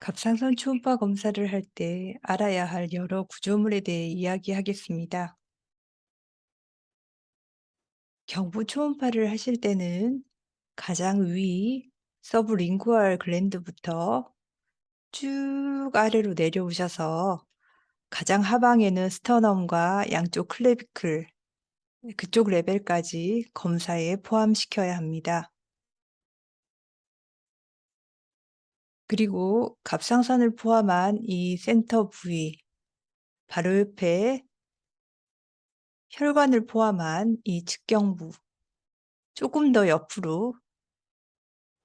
갑상선 초음파 검사를 할 때 알아야 할 여러 구조물에 대해 이야기하겠습니다. 경부 초음파를 하실 때는 가장 위 서브링구얼 글랜드부터 쭉 아래로 내려오셔서 가장 하방에는 스터넘과 양쪽 클레비클, 그쪽 레벨까지 검사에 포함시켜야 합니다. 그리고 갑상선을 포함한 이 센터 부위, 바로 옆에 혈관을 포함한 이 측경부, 조금 더 옆으로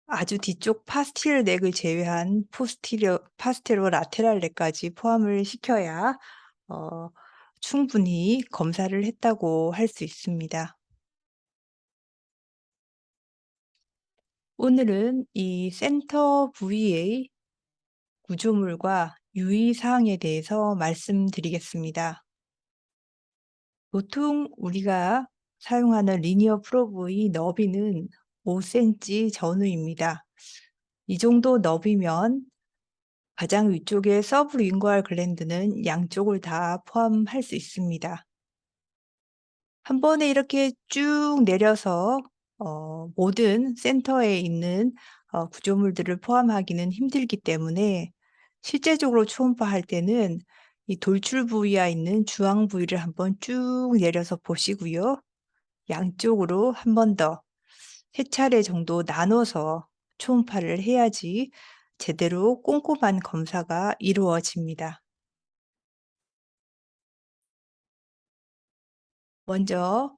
아주 뒤쪽 파스티럴 넥을 제외한 파스테로 라테랄 넥까지 포함을 시켜야 어 충분히 검사를 했다고 할 수 있습니다. 오늘은 이 센터 부위의 구조물과 유의 사항에 대해서 말씀드리겠습니다. 보통 우리가 사용하는 리니어 프로브의 너비는 5cm 전후입니다. 이 정도 너비면 가장 위쪽의 서브링구얼 글랜드는 양쪽을 다 포함할 수 있습니다. 한 번에 이렇게 쭉 내려서 모든 센터에 있는 구조물들을 포함하기는 힘들기 때문에 실제적으로 초음파할 때는 이 돌출 부위에 있는 주황 부위를 한번 쭉 내려서 보시고요. 양쪽으로 한 번 더 3차례 정도 나눠서 초음파를 해야지 제대로 꼼꼼한 검사가 이루어집니다. 먼저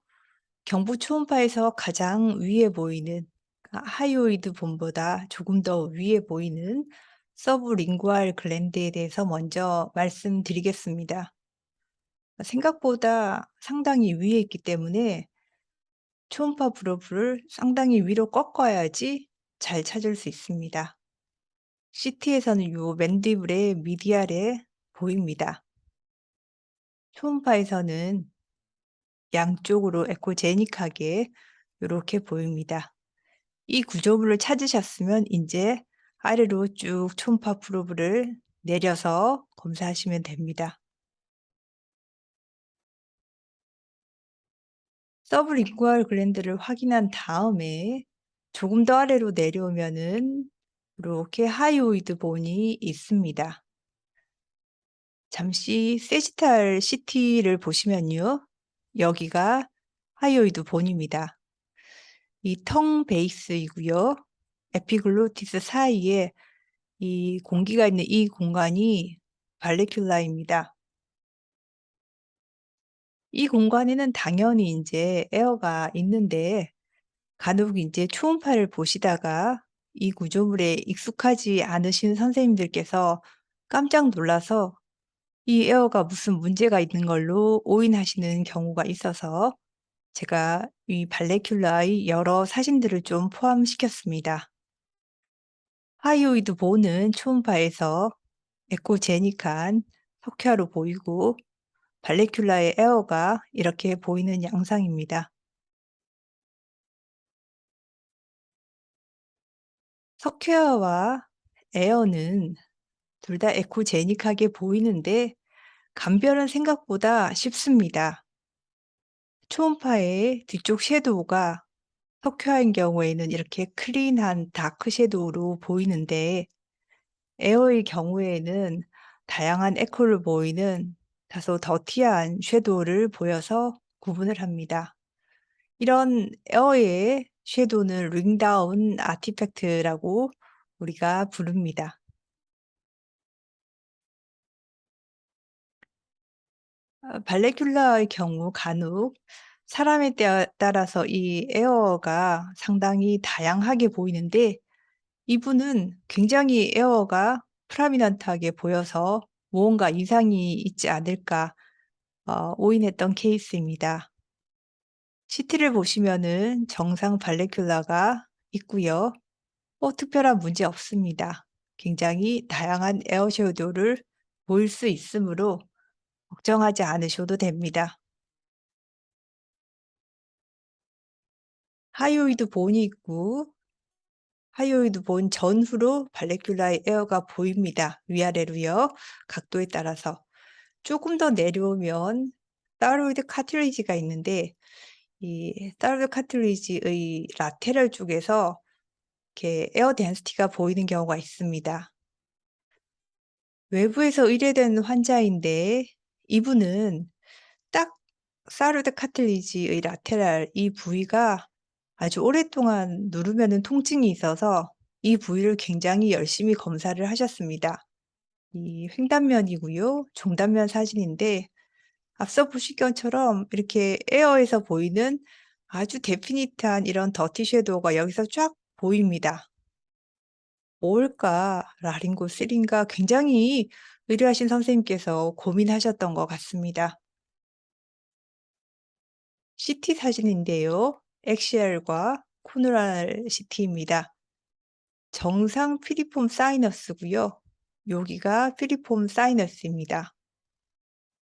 경부 초음파에서 가장 위에 보이는 하이오이드 본보다 조금 더 위에 보이는 서브링구얼 글랜드에 대해서 먼저 말씀드리겠습니다. 생각보다 상당히 위에 있기 때문에 초음파 브로브를 상당히 위로 꺾어야지 잘 찾을 수 있습니다. CT에서는 요 맨디블의 미디알에 보입니다. 초음파에서는 양쪽으로 에코제닉하게 요렇게 보입니다. 이 구조물을 찾으셨으면 인제 아래로 쭉 초음파 프로브를 내려서 검사하시면 됩니다. 서브링구얼 글랜드를 확인한 다음에 조금 더 아래로 내려오면은 이렇게 하이오이드 본이 있습니다. 잠시 세지탈 CT를 보시면요. 여기가 하이오이드 본입니다. 이 텅 베이스이고요. 에피글로티스 사이에 이 공기가 있는 이 공간이 발레큘라입니다. 이 공간에는 당연히 인제 에어가 있는데 간혹 인제 초음파를 보시다가 이 구조물에 익숙하지 않으신 선생님들께서 깜짝 놀라서 이 에어가 무슨 문제가 있는 걸로 오인하시는 경우가 있어서 제가 이 발레큘라의 여러 사진들을 좀 포함시켰습니다. 하이오이드 본은 초음파에서 에코제닉한 석회화로 보이고 발레큘라의 에어가 이렇게 보이는 양상입니다. 석회화와 에어는 둘 다 에코제닉하게 보이는데 감별은 생각보다 쉽습니다. 초음파의 뒤쪽 섀도우가 석회화인 경우에는 이렇게 클린한 다크 섀도우로 보이는데 에어의 경우에는 다양한 에코를 보이는 다소 더티한 섀도우를 보여서 구분을 합니다. 이런 에어의 섀도우는 링다운 아티팩트라고 우리가 부릅니다. 발레큘라의 경우 간혹 사람에 따라서 이 에어가 상당히 다양하게 보이는데 이분은 굉장히 에어가 프라미넌트하게 보여서 '무언가 이상이 있지 않을까.' 오인했던 케이스입니다. CT를 보시면은 정상 발레큘라가 있고요. 특별한 문제 없습니다. 굉장히 다양한 에어 섀도우를 보일 수 있으므로 걱정하지 않으셔도 됩니다. 하이오이드 본이 있고 하이오이드 본 전후로 발레큘라의 에어가 보입니다. 위아래로요. 각도에 따라서. 조금 더 내려오면 타이로이드 카틸리지가 있는데 이 타이로이드 카틸리지의 라테럴 쪽에서 이렇게 에어 덴시티가 보이는 경우가 있습니다. 외부에서 의뢰된 환자인데 이분은 딱 사르드 카틸리지의 라테랄 이 부위가 아주 오랫동안 누르면은 통증이 있어서 이 부위를 굉장히 열심히 검사를 하셨습니다. 이 횡단면이고요. 중단면 사진인데 앞서 보신 것처럼 이렇게 에어에서 보이는 아주 데피니트한 이런 더티 섀도우가 여기서 쫙 보입니다. 뭘까? 라링고슬인가? 굉장히 의뢰하신 선생님께서 고민하셨던 것 같습니다. CT 사진인데요. 엑시알과 코노랄 CT입니다. 정상 피리폼 사이너스고요. 여기가 피리폼 사이너스입니다.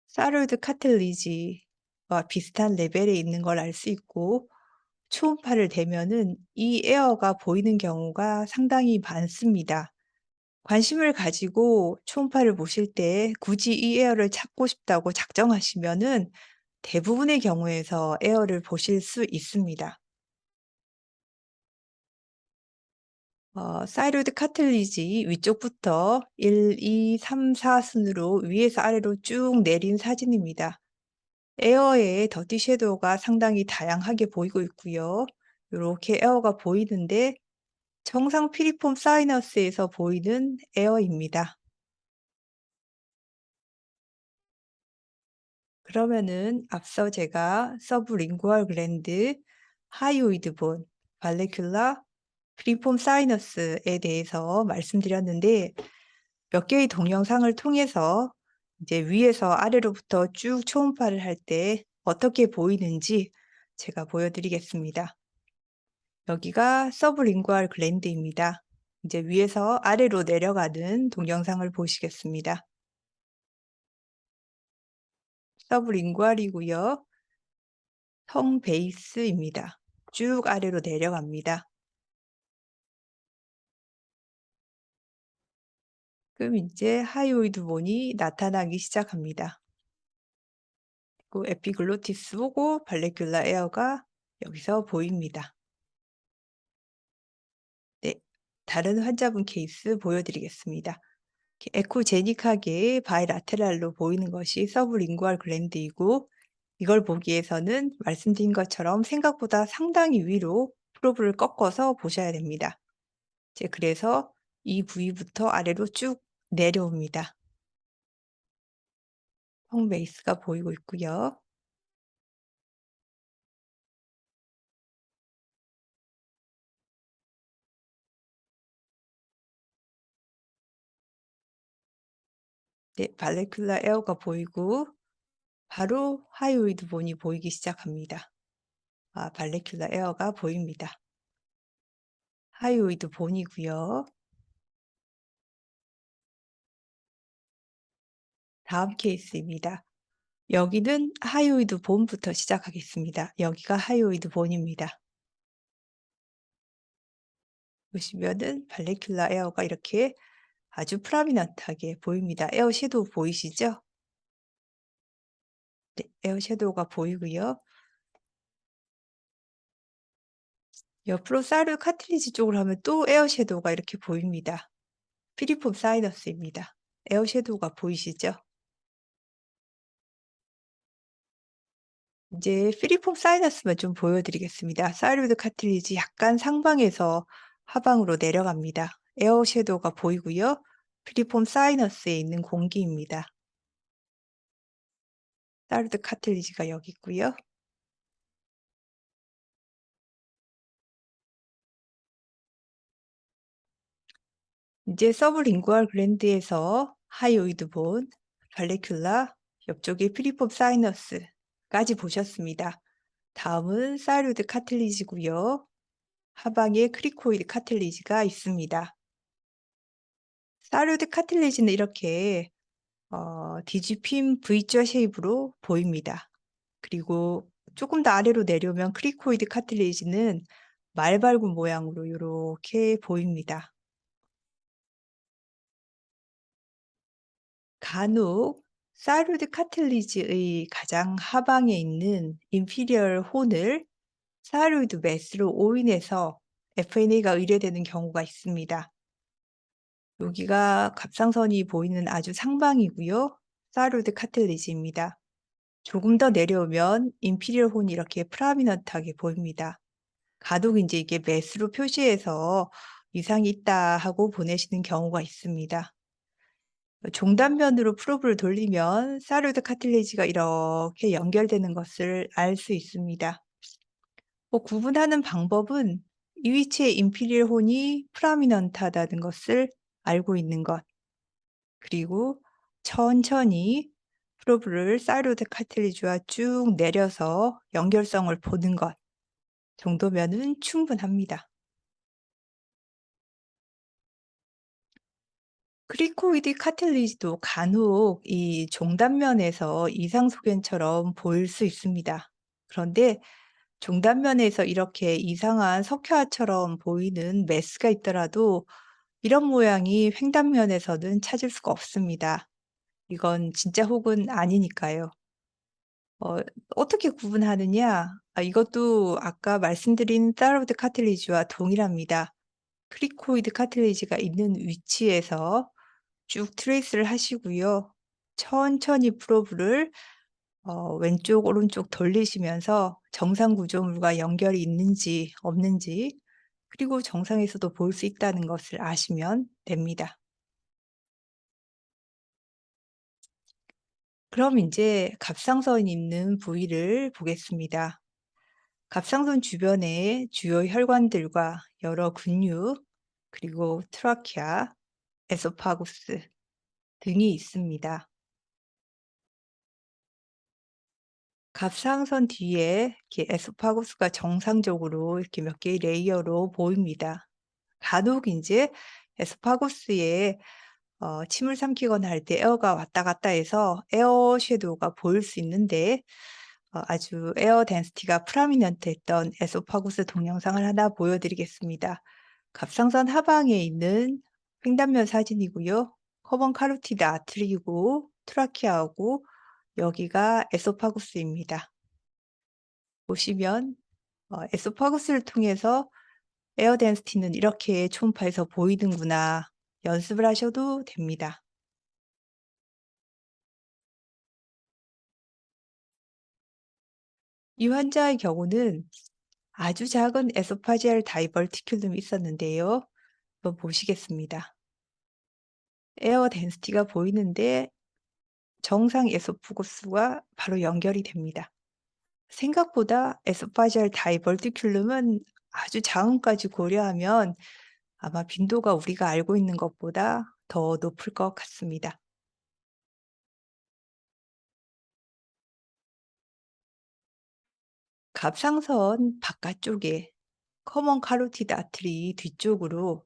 사로이드 카틸리지와 비슷한 레벨에 있는 걸 알 수 있고 초음파를 대면은 이 에어가 보이는 경우가 상당히 많습니다. 관심을 가지고 초음파를 보실 때 굳이 이 에어를 찾고 싶다고 작정하시면은 대부분의 경우에서 에어를 보실 수 있습니다. 사이로이드 카틸리지 위쪽부터 1, 2, 3, 4 순으로 위에서 아래로 쭉 내린 사진입니다. 에어의 더티 섀도우가 상당히 다양하게 보이고 있고요. 요렇게 에어가 보이는데 정상 피리폼 사이너스에서 보이는 에어입니다. 그러면은 앞서 제가 서브링구얼 글랜드, 하이오이드 본, 발레큘라, 피리폼 사이너스에 대해서 말씀드렸는데 몇 개의 동영상을 통해서 이제 위에서 아래로부터 쭉 초음파를 할 때 어떻게 보이는지 제가 보여드리겠습니다. 여기가 서브링구얼 글랜드입니다. 이제 위에서 아래로 내려가는 동영상을 보시겠습니다. 서브링구얼이고요. 성 베이스입니다. 쭉 아래로 내려갑니다. 그럼 이제 하이오이드 본이 나타나기 시작합니다. 그 에피글로티스 보고 발레큘라 에어가 여기서 보입니다. 네. 다른 환자분 케이스 보여드리겠습니다. 이렇게 에코제닉하게 바이라테랄로 보이는 것이 서브링구얼 글랜드이고 이걸 보기 위해서는 말씀드린 것처럼 생각보다 상당히 위로 프로브를 꺾어서 보셔야 됩니다. 이제 그래서 이 부위부터 아래로 쭉 내려옵니다. 성 베이스가 보이고 있고요. 네, 발레큘라 에어가 보이고 바로 하이오이드 본이 보이기 시작합니다. 발레큘라 에어가 보입니다. 하이오이드 본이고요. 다음 케이스입니다. 여기는 하이오이드 본부터 시작하겠습니다. 여기가 하이오이드 본입니다. 보시면은 발레큘라 에어가 이렇게 아주 프라미넌트하게 보입니다. 에어 섀도우 보이시죠? 네, 에어 섀도우가 보이고요. 옆으로 사르 카틸리지 쪽으로 하면 또 에어 섀도우가 이렇게 보입니다. 피리폼 사이너스입니다. 에어 섀도우가 보이시죠? 이제 피리폼 사이너스만 좀 보여드리겠습니다. 사이로이드 카틸리지 약간 상방에서 하방으로 내려갑니다. 에어 섀도우가 보이고요. 피리폼 사이너스에 있는 공기입니다. 사이로이드 카틸리지가 여기 있고요. 이제 서브링구얼 글랜드에서 하이오이드 본, 발레큘라, 옆쪽에 피리폼 사이너스까지 보셨습니다. 다음은 사이로이드 카틸리지고요. 하방에 크리코이드 카틸리지가 있습니다. 사이로이드 카틸리지는 이렇게 뒤집힌 V자 쉐입으로 보입니다. 그리고 조금 더 아래로 내려오면 크리코이드 카틸리지는 말발굽 모양으로 요렇게 보입니다. 간혹 사이로이드 카틸리지의 가장 하방에 있는 인피리얼 혼을 사이로이드 메스로 오인해서 FNA가 의뢰되는 경우가 있습니다. 여기가 갑상선이 보이는 아주 상방이고요. 사이로이드 카틸리지입니다. 조금 더 내려오면 인피리얼 혼이 이렇게 프라미넌트하게 보입니다. 간혹 이제 이게 메스로 표시해서 이상이 있다 하고 보내시는 경우가 있습니다. 종단면으로 프로브를 돌리면 사이로이드 카틸리지가 이렇게 연결되는 것을 알 수 있습니다. 구분하는 방법은 이 위치에 인피리얼 혼이 프라미넌트하다는 것을 알고 있는 것, 그리고 천천히 프로브를 사이로이드 카틸리지와 쭉 내려서 연결성을 보는 것 정도면은 충분합니다. 크리코이드 카틸리지도 간혹 이 종단면에서 이상 소견처럼 보일 수 있습니다. 그런데 종단면에서 이렇게 이상한 석회화처럼 보이는 메스가 있더라도 이런 모양이 횡단면에서는 찾을 수가 없습니다. 이건 진짜 혹은 아니니까요. 어, 어떻게 구분하느냐? 이것도 아까 말씀드린 사이로이드 카틸리지와 동일합니다. 크리코이드 카틸리지가 있는 위치에서 쭉 트레이스를 하시고요. 천천히 프로브를 왼쪽 오른쪽 돌리시면서 정상 구조물과 연결이 있는지 없는지, 그리고 정상에서도 볼 수 있다는 것을 아시면 됩니다. 그럼 이제 갑상선이 있는 부위를 보겠습니다. 갑상선 주변에 주요 혈관들과 여러 근육, 그리고 트라키아, 에소파구스 등이 있습니다. 갑상선 뒤에 이렇게 에소파구스가 정상적으로 이렇게 몇 개의 레이어로 보입니다. 간혹 인제 에스파고스에 침을 삼키거나 할 때 에어가 왔다 갔다 해서 에어 섀도우가 보일 수 있는데, 아주 에어 덴시티가 프라미넌트했던 에소파고스 동영상을 하나 보여 드리겠습니다. 갑상선 하방에 있는 횡단면 사진이고요. 커먼 카로티드 아트리고 트라키아하고 여기가 에소파구스입니다. 보시면 에소파구스를 통해서 에어 덴시티는 이렇게 초음파에서 보이는구나. 연습을 하셔도 됩니다. 이 환자의 경우는 아주 작은 에소파지알 다이버티큘럼이 있었는데요. 한번 보시겠습니다. 에어 덴시티가 보이는데 정상 에소파구스와 바로 연결이 됩니다. 생각보다 에소파지알 다이버티큘럼은 아주 작음까지 고려하면 아마 빈도가 우리가 알고 있는 것보다 더 높을 것 같습니다. 갑상선 바깥쪽에 커먼 카로티드 아트리 뒤쪽으로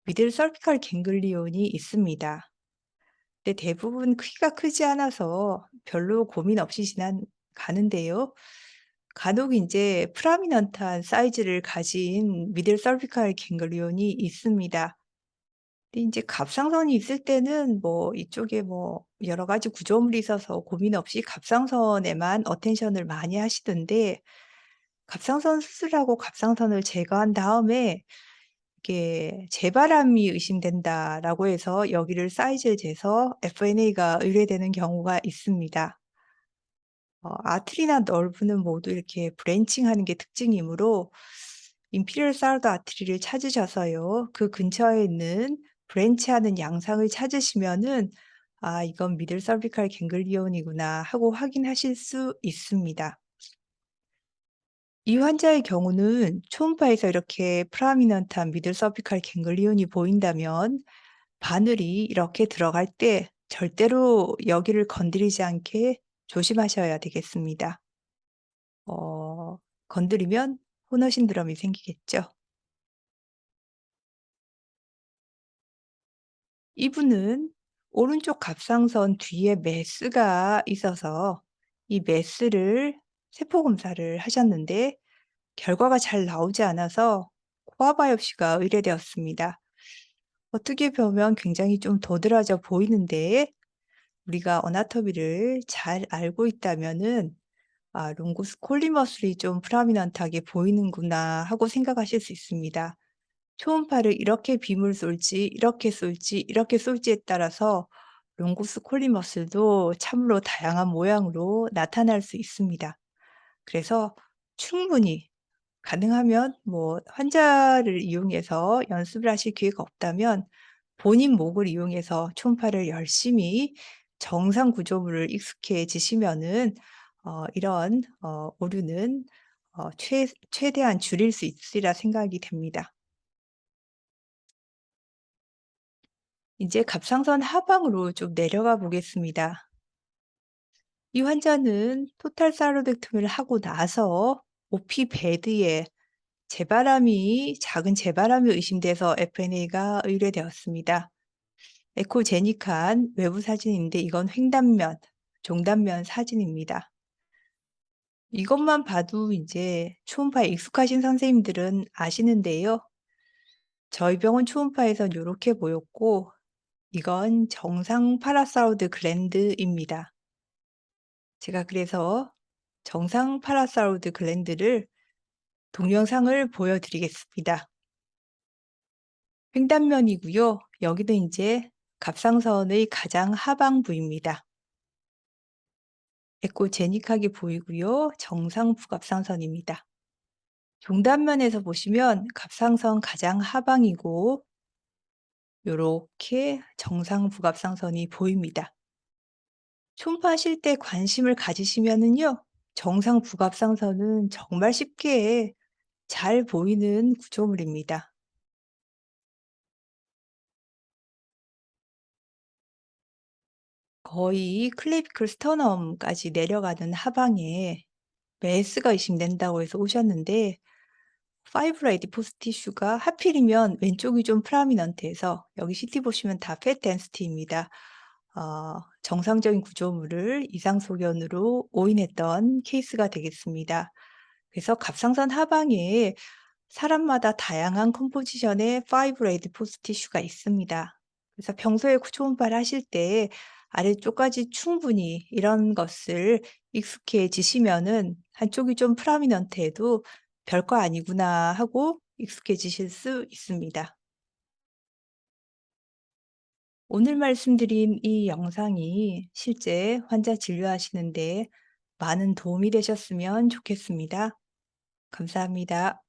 미들 서비컬 갱글리온이 있습니다. 근데 대부분 크기가 크지 않아서 별로 고민 없이 가는데요. 간혹 이제 프라미넌트한 사이즈를 가진 미들 서비컬 갱글리온이 있습니다. 근데 제 갑상선이 있을 때는 뭐 이쪽에 뭐 여러 가지 구조물이 있어서 고민 없이 갑상선에만 어텐션을 많이 하시던데, 갑상선 수술하고 갑상선을 제거한 다음에 이게 "재발암이 의심된다."라고 해서 여기를 사이즈를 재서 FNA가 의뢰되는 경우가 있습니다. 아트리나 널브는 모두 이렇게 브랜칭하는 게 특징이므로 임피리얼 사우드 아트리를 찾으셔서요. 그 근처에 있는 브랜치하는 양상을 찾으시면은 '아 이건 미들 서비컬 갱글리온이구나.' 하고 확인하실 수 있습니다. 이 환자의 경우는 초음파에서 이렇게 프라미넌트한 미들 서비컬 갱글리온이 보인다면 바늘이 이렇게 들어갈 때 절대로 여기를 건드리지 않게 조심하셔야 되겠습니다. 어 건드리면 호너 신드롬이 생기겠죠. 이분은 오른쪽 갑상선 뒤에 메스가 있어서 이 메스를 세포 검사를 하셨는데 결과가 잘 나오지 않아서 코아 바이옵시가 의뢰되었습니다. 어떻게 보면 굉장히 좀 도드라져 보이는데 우리가 어나토미를 잘 알고 있다면은 '아 롱구스 콜리머슬이 좀 프라미넌트하게 보이는구나.' 하고 생각하실 수 있습니다. 초음파를 이렇게 빔을 쏠지 이렇게 쏠지에 따라서 롱구스 콜리머슬도 참으로 다양한 모양으로 나타날 수 있습니다. 그래서 충분히 가능하면 뭐 환자를 이용해서 연습을 하실 기회가 없다면 본인 목을 이용해서 초음파를 열심히 정상 구조물을 익숙해지시면은 이런 오류는 최대한 줄일 수 있으리라 생각이 됩니다. 이제 갑상선 하방으로 좀 내려가 보겠습니다. 이 환자는 토탈 사로렉토미를 하고 나서 오피 베드에 작은 재발암이 의심돼서 FNA가 의뢰되었습니다. 에코제닉한 외부 사진인데 이건 횡단면, 종단면 사진입니다. 이것만 봐도 이제 초음파에 익숙하신 선생님들은 아시는데요. 저희 병원 초음파에선 요렇게 보였고 이건 정상 파라사우드 글랜드입니다. 제가 그래서 정상 파라사우드 글랜드를 동영상을 보여드리겠습니다. 횡단면이고요. 여기도 인제 갑상선의 가장 하방부입니다. 에코제닉하게 보이고요. 정상 부갑상선입니다. 종단면에서 보시면 갑상선 가장 하방이고 요렇게 정상 부갑상선이 보입니다. 초음파하실 때 관심을 가지시면은요. 정상 부갑상선은 정말 쉽게 잘 보이는 구조물입니다. 거의 클레비클 스터넘까지 내려가는 하방에 메스가 의심된다고 해서 오셨는데 파이브라이드 포스트 티슈가 하필이면 왼쪽이 좀 프라미넌트해서 여기 CT 보시면 다 팻 덴시티입니다. 정상적인 구조물을 이상 소견으로 오인했던 케이스가 되겠습니다. 그래서 갑상선 하방에 사람마다 다양한 컴포지션의 파이브레이드 포스트 티슈가 있습니다. 그래서 평소에 초음파를 하실 때 아래쪽까지 충분히 이런 것을 익숙해지시면은 '한쪽이 좀 프라미넌트해도 별거 아니구나.' 하고 익숙해지실 수 있습니다. 오늘 말씀드린 이 영상이 실제 환자 진료하시는 데 많은 도움이 되셨으면 좋겠습니다. 감사합니다.